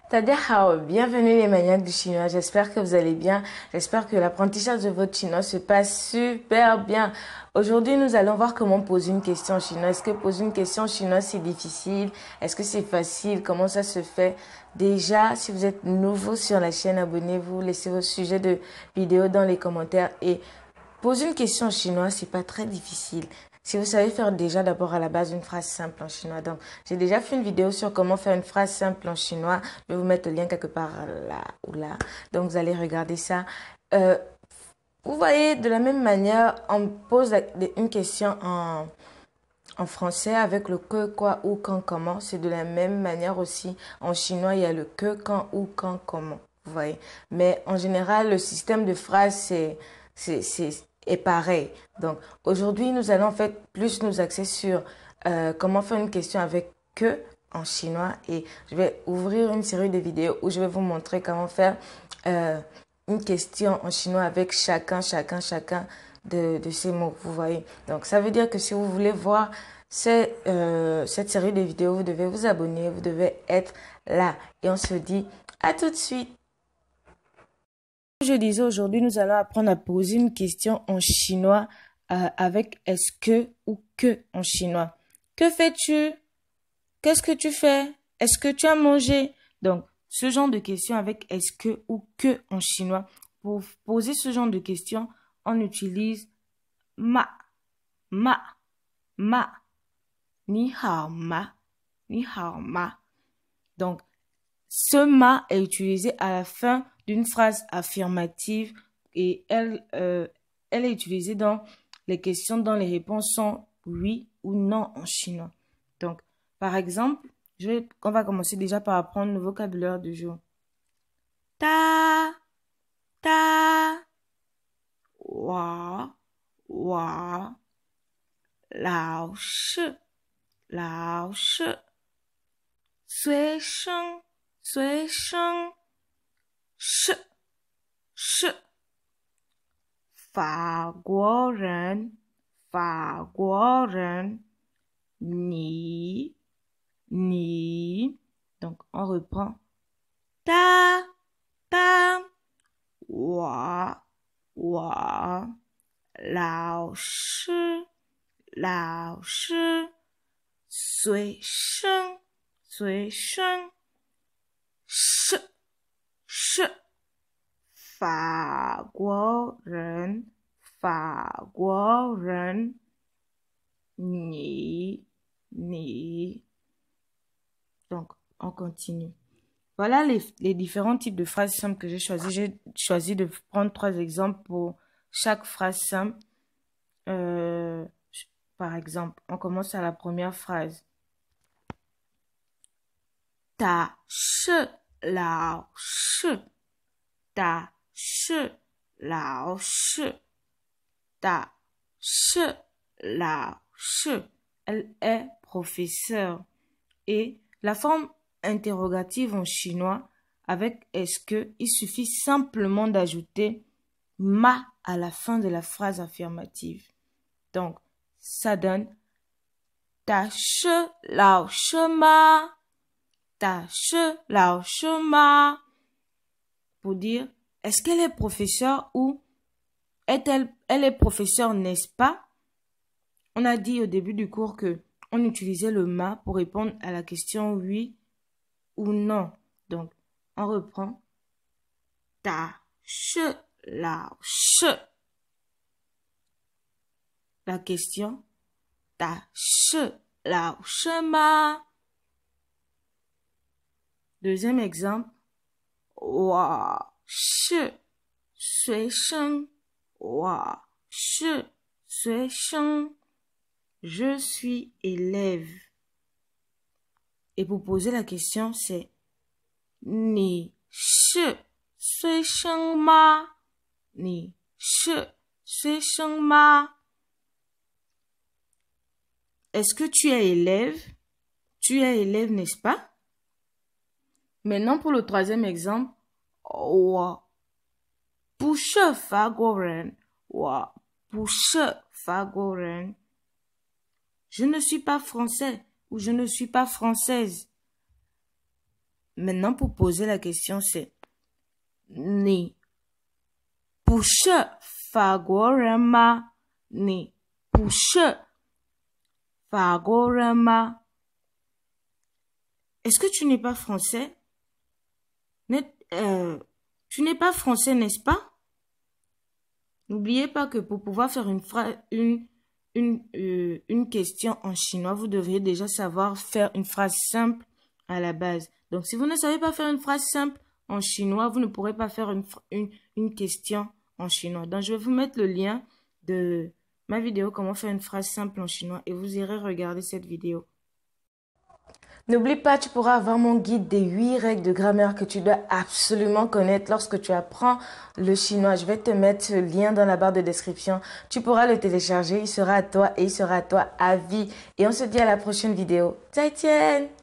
Tadahao, bienvenue les maniaques du chinois, j'espère que vous allez bien, j'espère que l'apprentissage de votre chinois se passe super bien. Aujourd'hui, nous allons voir comment poser une question en chinois. Est-ce que poser une question en chinois c'est difficile? Est-ce que c'est facile? Comment ça se fait? Déjà, si vous êtes nouveau sur la chaîne, abonnez-vous, laissez vos sujets de vidéo dans les commentaires et poser une question en chinois, c'est pas très difficile. Si vous savez faire déjà d'abord à la base une phrase simple en chinois. Donc, j'ai déjà fait une vidéo sur comment faire une phrase simple en chinois. Je vais vous mettre le lien quelque part là ou là. Donc, vous allez regarder ça. Euh, Vous voyez, de la même manière, on pose une question en français avec le que, quoi, où, quand, comment. C'est de la même manière aussi. En chinois, il y a le que, quand, où, quand, comment. Vous voyez. Mais en général, le système de phrase, est pareil. Donc, aujourd'hui, nous allons en fait plus nous axer sur comment faire une question avec que en chinois. Et je vais ouvrir une série de vidéos où je vais vous montrer comment faire euh, une question en chinois avec chacun de ces mots, vous voyez. Donc, ça veut dire que si vous voulez voir cette série de vidéos, vous devez vous abonner, vous devez être là. Et on se dit à tout de suite. Je disais aujourd'hui, nous allons apprendre à poser une question en chinois avec est-ce que ou que en chinois. Que fais-tu? Qu'est-ce que tu fais? Est-ce que tu as mangé? Donc, ce genre de questions avec est-ce que ou que en chinois. Pour poser ce genre de questions, on utilise ma, ma, ma, ni hao ma, ni hao ma. Donc, ce ma est utilisé à la fin d'une phrase affirmative et elle est utilisée dans les questions dont les réponses sont oui ou non en chinois. Donc, par exemple, on va commencer déjà par apprendre le vocabulaire du jour. Ta, ta, wa, wa, lao shi, lao shi, sui sheng, sui sheng, shi, shi, 法国人，法国人，你，你。Donc, on reprend. Ta, ta, 我，老师，老师，随身，随身，是，法国人，法国人，你。Donc, on continue. Voilà les différents types de phrases simples que j'ai choisis. J'ai choisi de prendre 3 exemples pour chaque phrase simple. Par exemple, on commence à la première phrase. Ta shi lao shi. Ta shi lao shi. Ta shi lao shi. Elle est professeure. Et la forme interrogative en chinois avec est-ce que, il suffit simplement d'ajouter ma à la fin de la phrase affirmative. Donc, ça donne ta shi lao shi ma. Ta shi lao shi ma. Pour dire, est-ce qu'elle est professeure ou elle est professeure, n'est-ce pas? On a dit au début du cours que on utilisait le ma pour répondre à la question oui ou non. Donc, on reprend. Ta shi lao shi. La question. Ta shi lao shi ma. Deuxième exemple. Wa shi sui sheng. Wa shi sui sheng. Je suis élève. Et pour poser la question, c'est Ni shi sui sheng ma? Ni shi sui sheng ma? Est-ce que tu es élève? Tu es élève, n'est-ce pas? Maintenant, pour le troisième exemple, Wa bu shi fa guo ren. Wa bu shi fa guo ren. Je ne suis pas français ou je ne suis pas française. maintenant, pour poser la question, c'est ni pushe fagorama ni pushe fagorama. Est-ce que tu n'es pas français? Tu n'es pas français, n'est-ce pas? N'oubliez pas que pour pouvoir faire une question en chinois, vous devriez déjà savoir faire une phrase simple à la base. Donc, si vous ne savez pas faire une phrase simple en chinois, vous ne pourrez pas faire une question en chinois. Donc, je vais vous mettre le lien de ma vidéo comment faire une phrase simple en chinois et vous irez regarder cette vidéo. N'oublie pas, tu pourras avoir mon guide des 8 règles de grammaire que tu dois absolument connaître lorsque tu apprends le chinois. Je vais te mettre ce lien dans la barre de description. Tu pourras le télécharger, il sera à toi et il sera à toi à vie. Et on se dit à la prochaine vidéo. 再见!